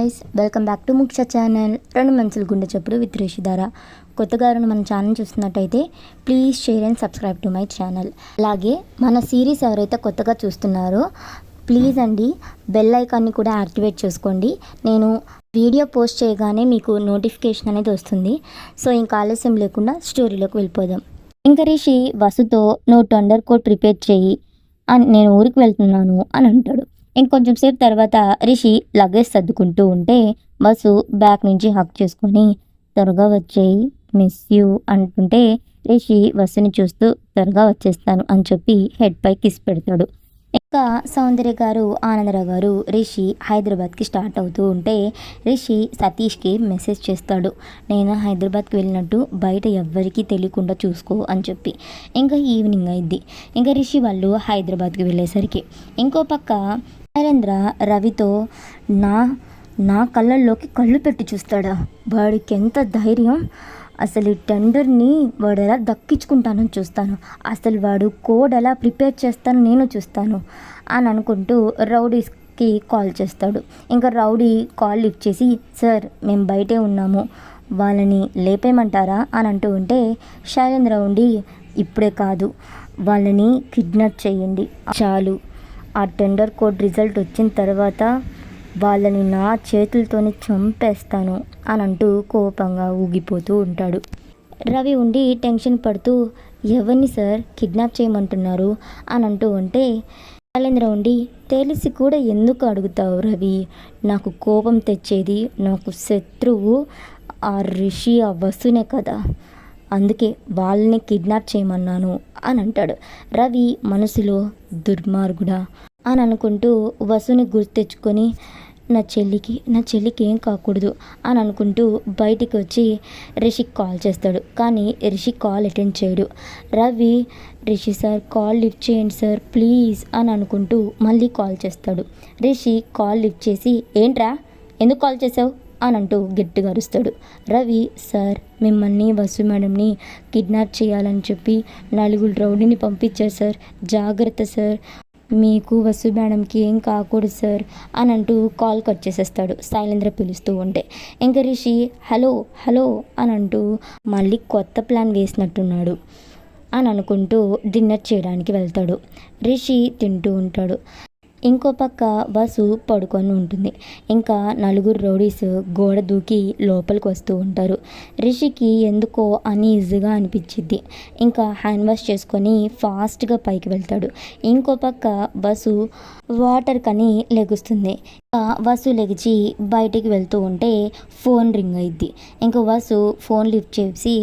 Guys, welcome back to ముక్ష channel. రెండు మనసులు గుండె చెప్పుడు విత్ రేషిధార. కొత్తగా మన ఛానల్ చూస్తున్నట్టయితే please share and subscribe to my channel. అలాగే మన సిరీస్ ఎవరైతే కొత్తగా చూస్తున్నారో ప్లీజ్ అండి బెల్ ఐకాన్ని కూడా యాక్టివేట్ చేసుకోండి. నేను వీడియో పోస్ట్ చేయగానే మీకు నోటిఫికేషన్ అనేది వస్తుంది. సో ఇంకా ఆలస్యం లేకుండా స్టోరీలోకి వెళ్ళిపోదాం. ఇంకా రిషి వసుతో నువ్వు టెండర్ కోడ్ ప్రిపేర్ చేయి అని, నేను ఊరికి వెళ్తున్నాను అని అంటాడు. ఇంకొంచెం సేపు తర్వాత రిషి లగేజ్ సర్దుకుంటూ ఉంటే బస్సు బ్యాక్ నుంచి హక్ చేసుకొని త్వరగా వచ్చేయి, మిస్ యూ అంటుంటే రిషి బస్సుని చూస్తూ త్వరగా వచ్చేస్తాను అని చెప్పి హెడ్ పై కిస్ పెడతాడు. ఇంకా సౌందర్య గారు, ఆనందరావు గారు రిషి హైదరాబాద్కి స్టార్ట్ అవుతూ ఉంటే రిషి సతీష్కి మెసేజ్ చేస్తాడు, నేను హైదరాబాద్కి వెళ్ళినట్టు బయట ఎవ్వరికీ తెలియకుండా చూసుకో అని చెప్పి. ఇంకా ఈవినింగ్ అయింది. ఇంకా రిషి వాళ్ళు హైదరాబాద్కి వెళ్ళేసరికి ఇంకో పక్క శైలేంద్ర రవితో నా కళ్ళల్లోకి కళ్ళు పెట్టి చూస్తాడా, వాడికి ఎంత ధైర్యం, అసలు ఈ టెండర్ని వాడు ఎలా దక్కించుకుంటానని చూస్తాను, అసలు వాడు కోడ్ ఎలా ప్రిపేర్ చేస్తానో నేను చూస్తాను అని అనుకుంటూ రౌడీస్కి కాల్ చేస్తాడు. ఇంకా రౌడీ కాల్ లిఫ్ట్ చేసి, సార్ మేము బయటే ఉన్నాము, వాళ్ళని లేపేయమంటారా అని అంటూ ఉంటే శైలేంద్ర ఉండి, ఇప్పుడే కాదు, వాళ్ళని కిడ్నాప్ చేయండి చాలు, ఆ టెండర్ కోడ్ రిజల్ట్ వచ్చిన తర్వాత వాళ్ళని నా చేతులతోనే చంపేస్తాను అని అంటూ కోపంగా ఊగిపోతూ ఉంటాడు. రవి ఉండి టెన్షన్ పడుతూ, ఎవరిని సార్ కిడ్నాప్ చేయమంటున్నారు అని అంటూ ఉంటే శైలేంద్ర ఉండి, తెలిసి కూడా ఎందుకు అడుగుతావు రవి, నాకు కోపం తెచ్చేది నాకు శత్రువు ఆ రిషి ఆ వసునే కదా, అందుకే వాళ్ళని కిడ్నాప్ చేయమన్నాను అని అంటాడు. రవి మనసులో దుర్మార్గుడా అని అనుకుంటూ వసుని గుర్తు తెచ్చుకొని నా చెల్లికి ఏం కాకూడదు అని అనుకుంటూ బయటికి వచ్చి రిషికి కాల్ చేస్తాడు. కానీ రిషి కాల్ అటెండ్ చేయడు. Ravi, Rishi sir call lift చేయండి సార్ ప్లీజ్ అని అనుకుంటూ మళ్ళీ కాల్ చేస్తాడు. రిషి కాల్ లిఫ్ట్ చేసి, ఏంట్రా ఎందుకు కాల్ చేసావు అని అంటూ గట్టిగా అరుస్తాడు. రవి, సార్ మిమ్మల్ని వసు మేడంని కిడ్నాప్ చేయాలని చెప్పి 4 రౌడీని పంపించారు సార్, జాగ్రత్త సార్, మీకు వసు మేడంకి ఏం కాకూడదు సార్ అని అంటూ కాల్ కట్ చేసేస్తాడు శైలేంద్ర పిలుస్తూ ఉంటే. ఇంకా రిషి హలో హలో అని అంటూ మళ్ళీ కొత్త ప్లాన్ వేసినట్టున్నాడు అని అనుకుంటూ డిన్నర్ చేయడానికి వెళ్తాడు. రిషి తింటూ ఉంటాడు. ఇంకో పక్క వసు పడుకొని ఉంటుంది. ఇంకా 4 రౌడీస్ గోడ దూకి లోపలికి వస్తూ ఉంటారు. రిషికి ఎందుకో అన్ఈజీగా అనిపించిద్ది. ఇంకా హ్యాండ్ వాష్ చేసుకొని ఫాస్ట్గా పైకి వెళ్తాడు. ఇంకో పక్క వసు వాటర్ కని లెగుస్తుంది. వసు లెగిచి బయటికి వెళ్తూ ఉంటే ఫోన్ రింగ్ అయింది. ఇంకా వసు ఫోన్ లిఫ్ట్ చేసి,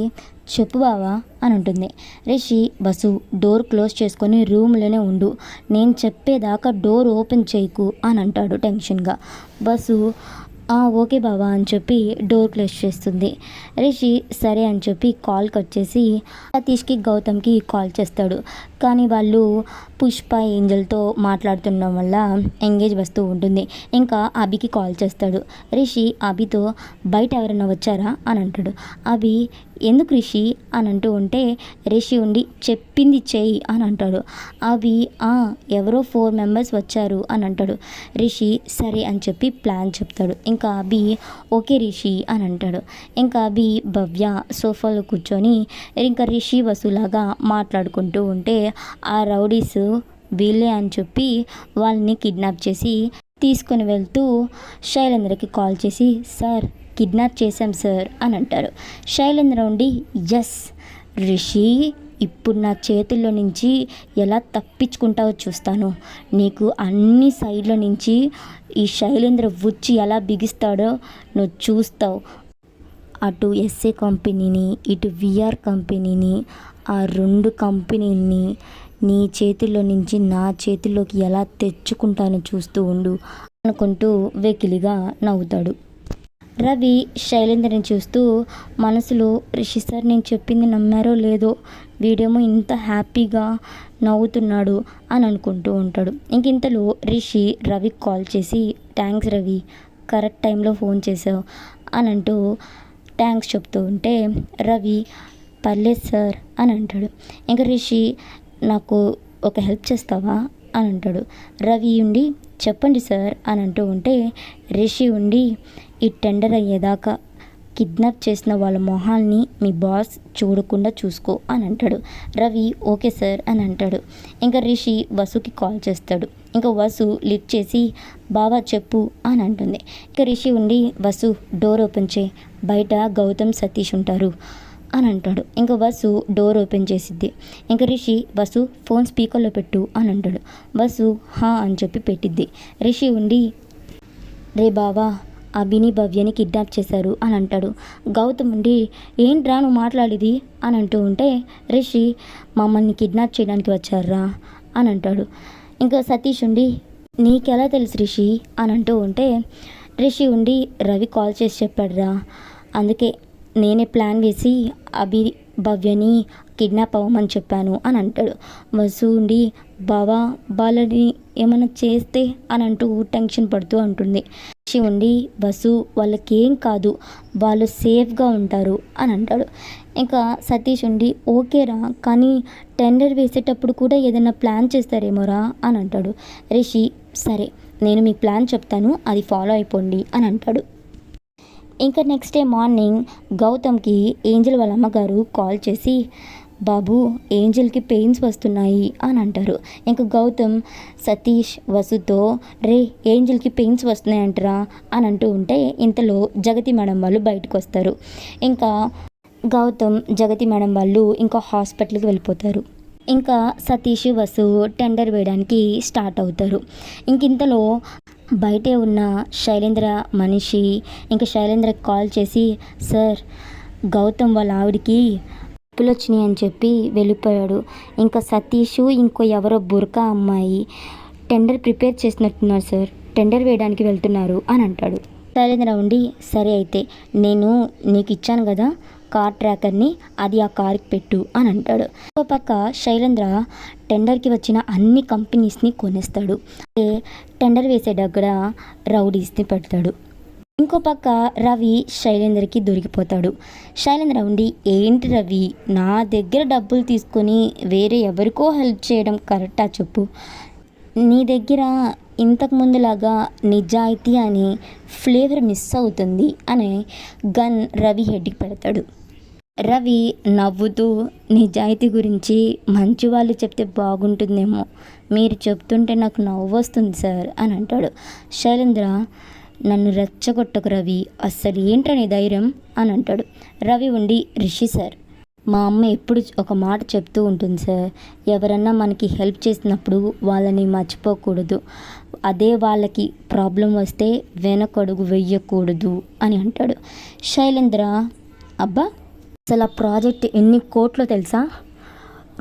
చెప్పు బావా అని ఉంటుంది. రిషి, వసు డోర్ క్లోజ్ చేసుకొని రూమ్లోనే ఉండు, నేను చెప్పేదాకా డోర్ ఓపెన్ చేయకు అని అంటాడు టెన్షన్గా. వసు ఓకే బావా అని చెప్పి డోర్ క్లోజ్ చేస్తుంది. రిషి సరే అని చెప్పి కాల్ కట్ చేసి సతీష్కి, గౌతమ్కి కాల్ చేస్తాడు. కానీ వాళ్ళు పుష్ప ఏంజల్తో మాట్లాడుతుండడం వల్ల ఎంగేజ్ వస్తూ ఉంటుంది. ఇంకా అభికి కాల్ చేస్తాడు. రిషి అభితో బయట ఎవరైనా వచ్చారా అని అంటాడు. అభి, ఎందుకు రిషి అని అంటూ ఉంటే రిషి ఉండి చెప్పింది చెయ్యి అని అంటాడు. అభి, ఎవరో 4 మెంబర్స్ వచ్చారు అని అంటాడు. రిషి సరే అని చెప్పి ప్లాన్ చెప్తాడు. ఇంకా అభి ఓకే రిషి అని అంటాడు. ఇంకా అభి భవ్య సోఫాలో కూర్చొని ఇంకా రిషి వసులాగా మాట్లాడుకుంటూ ఉంటే ఆ రౌడీస్ వీళ్ళే అని చెప్పి వాళ్ళని కిడ్నాప్ చేసి తీసుకొని వెళ్తూ శైలేంద్రకి కాల్ చేసి, సార్ కిడ్నాప్ చేశాం సార్ అని అంటారు. శైలేంద్ర ఉండి, ఎస్ రిషి, ఇప్పుడు నా చేతుల్లో నుంచి ఎలా తప్పించుకుంటావో చూస్తాను, నీకు అన్ని సైడ్ల నుంచి ఈ శైలేంద్ర వచ్చి ఎలా బిగిస్తాడో నువ్వు చూస్తావు, అటు ఎస్ఏ కంపెనీని ఇటు విఆర్ కంపెనీని, ఆ 2 కంపెనీని నీ చేతుల్లో నుంచి నా చేతుల్లోకి ఎలా తెచ్చుకుంటానో చూస్తూ ఉండు అనుకుంటూ వెకిలిగా నవ్వుతాడు. రవి శైలేంద్రని చూస్తూ మనసులో, రిషి సార్ నేను చెప్పింది నమ్మారో లేదో, వీడేమో ఇంత హ్యాపీగా నవ్వుతున్నాడు అని అనుకుంటూ ఉంటాడు. ఇంతలో రిషి రవికి కాల్ చేసి, థ్యాంక్స్ రవి, కరెక్ట్ టైంలో ఫోన్ చేసావు అని అంటూ థ్యాంక్స్ చెప్తూ ఉంటే రవి, పర్లేదు సార్ అని అంటాడు. ఇంకా రిషి, నాకు ఒక హెల్ప్ చేస్తావా అని అంటాడు. రవి ఉండి, చెప్పండి సార్ అని అంటూ ఉంటే రిషి ఉండి ఈ టెండర్ అయ్యేదాకా కిడ్నాప్ చేసిన వాళ్ళ మొహాల్ని మీ బాస్ చూడకుండా చూసుకో అని అంటాడు. రవి ఓకే సార్ అని అంటాడు. ఇంకా రిషి వసుకి కాల్ చేస్తాడు. ఇంకా వసు లిఫ్ట్ చేసి బావా చెప్పు అని అంటుంది. ఇంకా రిషి ఉండి వసు డోర్ ఓపెన్ చేయి, బయట గౌతమ్ సతీష్ ఉంటారు అని అంటాడు. ఇంకా వసు డోర్ ఓపెన్ చేసిద్ది. ఇంకా రిషి వసు ఫోన్ స్పీకర్లో పెట్టు అని అంటాడు. వసు హా అని చెప్పి పెట్టిద్ది. రిషి ఉండి రే బావా అభిని భవ్యని కిడ్నాప్ చేశారు అని అంటాడు. గౌతమ్ ఉండి ఏంట్రా నువ్వు మాట్లాడేది అని అంటూ ఉంటే రిషి మమ్మల్ని కిడ్నాప్ చేయడానికి వచ్చారా అని అంటాడు. ఇంకా సతీష్ ఉండి నీకెలా తెలుసు రిషి అని అంటూ ఉంటే రిషి ఉండి రవి కాల్ చేసి చెప్పాడురా, అందుకే నేనే ప్లాన్ వేసి అభి భవ్యని కిడ్నాప్ అవ్వమని చెప్పాను అని అంటాడు. వసు ఉండి బావా వాళ్ళని ఏమైనా చేస్తే అని అంటూ టెన్షన్ పడుతూ ఉంటుంది. రిషి ఉండి వసు వాళ్ళకేం కాదు, వాళ్ళు సేఫ్గా ఉంటారు అని అంటాడు. ఇంకా సతీష్ ఉండి ఓకేరా, కానీ టెండర్ వేసేటప్పుడు కూడా ఏదైనా ప్లాన్ చేస్తారేమోరా అని అంటాడు. రిషి సరే నేను మీ ప్లాన్ చెప్తాను, అది ఫాలో అయిపోండి అని అంటాడు. ఇంకా నెక్స్ట్ డే మార్నింగ్ గౌతమ్కి ఏంజల్ వాళ్ళ అమ్మగారు కాల్ చేసి బాబు ఏంజల్కి పెయిన్స్ వస్తున్నాయి అని అంటారు. ఇంకా గౌతమ్ సతీష్ వసుతో రే ఏంజల్కి పెయిన్స్ వస్తున్నాయంటరా అని అంటూ ఉంటే ఇంతలో జగతి మేడం వాళ్ళు బయటకు వస్తారు. ఇంకా గౌతమ్ జగతి మేడం వాళ్ళు ఇంకా హాస్పిటల్కి వెళ్ళిపోతారు. ఇంకా సతీష్ వసు టెండర్ వేయడానికి స్టార్ట్ అవుతారు. ఇంతలో బయటే ఉన్న శైలేంద్ర మనిషి ఇంకా శైలేంద్రకి కాల్ చేసి సార్ గౌతమ్ వాళ్ళ ఆవిడికి నొప్పులు వచ్చినాయి అని చెప్పి వెళ్ళిపోయాడు. ఇంకా సతీష్ ఇంకో ఎవరో బుర్కా అమ్మాయి టెండర్ ప్రిపేర్ చేసినట్టున్నారు సార్, టెండర్ వేయడానికి వెళ్తున్నారు అని అంటాడు. శైలేంద్ర ఉండి సరే అయితే నేను నీకు ఇచ్చాను కదా కార్ ట్రాకర్ని, అది ఆ కార్కి పెట్టు అని అంటాడు. ఒక పక్క శైలేంద్ర టెండర్కి వచ్చిన అన్ని కంపెనీస్ని కొనేస్తాడు. టెండర్ వేసే దగ్గర రౌడీస్ని పెడతాడు. ఇంకో పక్క రవి శైలేంద్రకి దొరికిపోతాడు. శైలేంద్ర ఉండి ఏంటి రవి నా దగ్గర డబ్బులు తీసుకొని వేరే ఎవరికో హెల్ప్ చేయడం కరెక్టా చెప్పు, నీ దగ్గర ఇంతకు ముందులాగా నిజాయితీ అనే ఫ్లేవర్ మిస్ అవుతుంది అని గన్ రవి హెడ్కి పెడతాడు. రవి నవ్వుతూ నిజాయితీ గురించి మంచి వాళ్ళు చెప్తే బాగుంటుందేమో, మీరు చెప్తుంటే నాకు నవ్వు వస్తుంది సార్ అని అంటాడు. శైలేంద్ర నన్ను రెచ్చగొట్టకు రవి, అస్సలు ఏంటని ధైర్యం అని అంటాడు. రవి ఉండి రిషి సార్ మా అమ్మ ఎప్పుడు ఒక మాట చెప్తూ ఉంటుంది సార్, ఎవరన్నా మనకి హెల్ప్ చేసినప్పుడు వాళ్ళని మర్చిపోకూడదు, అదే వాళ్ళకి ప్రాబ్లం వస్తే వెనకడుగు వెయ్యకూడదు అని అంటాడు. శైలేంద్ర అబ్బా అసలు ఆ ప్రాజెక్ట్ ఎన్ని కోట్లు తెలుసా,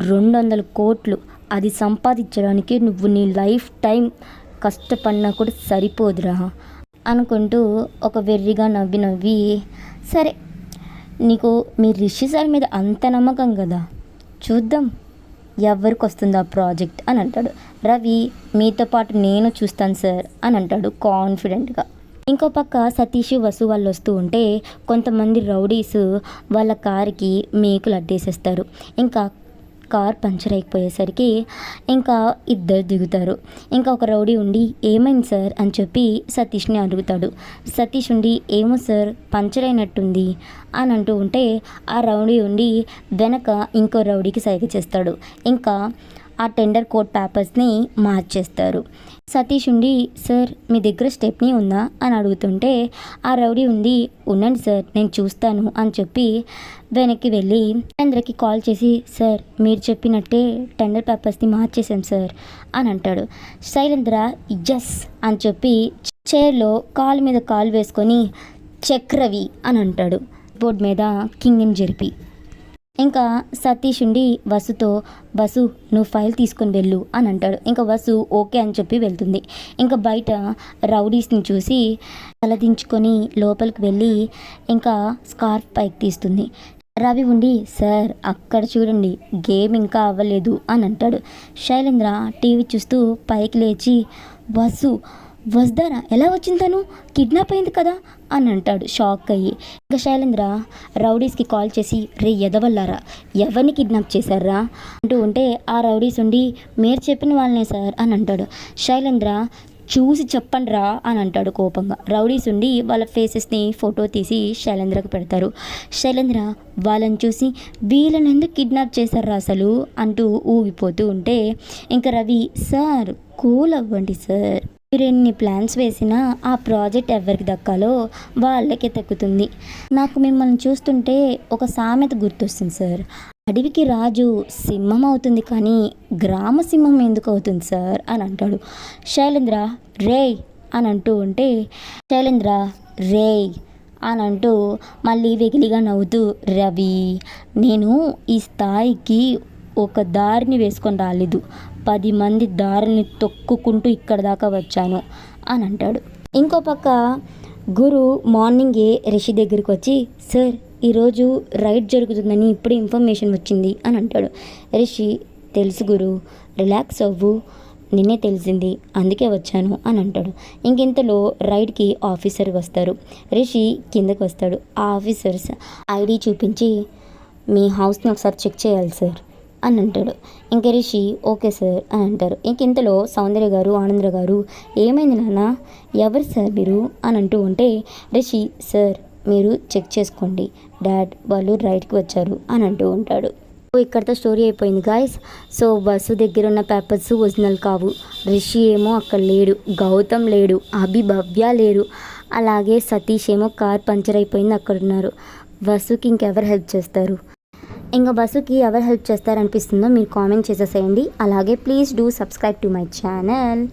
200 కోట్లు, అది సంపాదించడానికి నువ్వు నీ లైఫ్ టైం కష్టపడినా కూడా సరిపోదురా అనుకుంటూ ఒక వెర్రిగా నవ్వి సరే నీకు మీ రిషి సార్ మీద అంత నమ్మకం కదా, చూద్దాం ఎవరికి వస్తుందో ఆ ప్రాజెక్ట్ అని అంటాడు. రవి మీతో పాటు నేను చూస్తాను సార్ అని అంటాడు కాన్ఫిడెంట్గా. ఇంకో పక్క సతీష్ వసు వాళ్ళు వస్తూ ఉంటే కొంతమంది రౌడీస్ వాళ్ళ కార్కి మేకులు అడ్డేసేస్తారు. ఇంకా కార్ పంచర్ అయిపోయేసరికి ఇంకా ఇద్దరు దిగుతారు. ఇంకా ఒక రౌడీ ఉండి ఏమైంది సార్ అని చెప్పి సతీష్ని అడుగుతాడు. సతీష్ ఉండి ఏమో సార్ పంచర్ అయినట్టుంది అని అంటూ ఉంటే ఆ రౌడీ ఉండి వెనక ఇంకో రౌడీకి సైగ చేస్తాడు. ఇంకా ఆ టెండర్ కోడ్ పేపర్స్ని మార్చేస్తారు. సతీష్ ఉండి సార్ మీ దగ్గర స్టెప్నీ ఉందా అని అడుగుతుంటే ఆ రౌడీ ఉండి ఉండండి సార్ నేను చూస్తాను అని చెప్పి వెనక్కి వెళ్ళి శైలేంద్రకి కాల్ చేసి సార్ మీరు చెప్పినట్టే టెండర్ పేపర్స్ని మార్చేసాం సార్ అని అంటాడు. శైలేంద్ర ఎస్ అని చెప్పి చైర్లో కాలు మీద కాలు వేసుకొని చెక్ రవి అని అంటాడు బోర్డు మీద కింగ్ని జరిపి. ఇంకా సతీష్ ఉండి వసుతో వసు నువ్వు ఫైల్ తీసుకొని వెళ్ళు అని అంటాడు. ఇంకా వసు ఓకే అని చెప్పి వెళ్తుంది. ఇంకా బయట రౌడీస్ని చూసి తలదించుకొని లోపలికి వెళ్ళి ఇంకా స్కార్ఫ్ పైకి తీస్తుంది. రవి ఉండి సార్ అక్కడ చూడండి గేమ్ ఇంకా అవ్వలేదు అని అంటాడు. శైలేంద్ర టీవీ చూస్తూ పైకి లేచి వసుదారా ఎలా వచ్చింది, తను కిడ్నాప్ అయింది కదా అని అంటాడు షాక్ అయ్యి. ఇంకా శైలేంద్ర రౌడీస్కి కాల్ చేసి రే ఎదవల్లారా ఎవరిని కిడ్నాప్ చేశారా అంటూ ఉంటే ఆ రౌడీస్ ఉండి మీరు చెప్పిన వాళ్ళనే సార్ అని అంటాడు. శైలేంద్ర చూసి చెప్పండి రా అని అంటాడు కోపంగా. రౌడీస్ ఉండి వాళ్ళ ఫేసెస్ని ఫోటో తీసి శైలేంద్రకి పెడతారు. శైలేంద్ర వాళ్ళని చూసి వీళ్ళని ఎందుకు కిడ్నాప్ చేశారా అసలు అంటూ ఊగిపోతూ ఉంటే ఇంకా రవి, సార్ కూల్ అవ్వండి సార్, మీరు ఎన్ని ప్లాన్స్ వేసినా ఆ ప్రాజెక్ట్ ఎవరికి దక్కాలో వాళ్ళకే దక్కుతుంది. నాకు మిమ్మల్ని చూస్తుంటే ఒక సామెత గుర్తొస్తుంది సార్, అడవికి రాజు సింహం అవుతుంది కానీ గ్రామ సింహం ఎందుకు అవుతుంది సార్ అని అంటాడు. శైలేంద్ర రేయ్ అని అంటూ ఉంటే శైలేంద్ర రేయ్ అని అంటూ మళ్ళీ వెగిలిగా నవ్వుతూ, రవి నేను ఈ స్థాయికి ఒక దారిని వేసుకొని రాలేదు, 10 మంది దారుల్ని తొక్కుకుంటూ ఇక్కడ దాకా వచ్చాను అని అంటాడు. ఇంకో పక్క గురు మార్నింగే రిషి దగ్గరికి వచ్చి, సార్ ఈరోజు రైడ్ జరుగుతుందని ఇప్పుడు ఇన్ఫర్మేషన్ వచ్చింది అని అంటాడు. రిషి, తెలుసు గురు, రిలాక్స్ అవ్వు, నిన్నే తెలిసింది అందుకే వచ్చాను అని అంటాడు. ఇంకింతలో రైడ్కి ఆఫీసర్ వస్తారు. రిషి కిందకి వస్తాడు. ఆ ఆఫీసర్స్ ఐడి చూపించి, మీ హౌస్ని ఒకసారి చెక్ చేయాలి సార్ అని అంటాడు. ఇంక రిషి ఓకే సార్ అని అంటారు. ఇంతలో సౌందర్య గారు, ఆనంద్ర గారు, ఏమైంది నాన్న, ఎవరు సార్ మీరు అని అంటూ ఉంటే రిషి, సార్ మీరు చెక్ చేసుకోండి, డాడ్ వాళ్ళు రైడ్కి వచ్చారు అని అంటూ ఉంటాడు. ఇక్కడితో స్టోరీ అయిపోయింది గాయస్. సో బస్సు దగ్గర ఉన్న పేపర్స్ ఒరిజినల్ కావు, రిషి ఏమో అక్కడ లేడు, గౌతమ్ లేడు, అభి భవ్య లేరు, అలాగే సతీష్ ఏమో కార్ పంచర్ అయిపోయింది అక్కడ ఉన్నారు. బస్సుకి ఇంకెవరు హెల్ప్ చేస్తారు? ఇంకా బస్సుకి ఎవరు హెల్ప్ చేస్తారనిపిస్తుందో మీరు కామెంట్ చేసేసేయండి. అలాగే please do subscribe to my channel.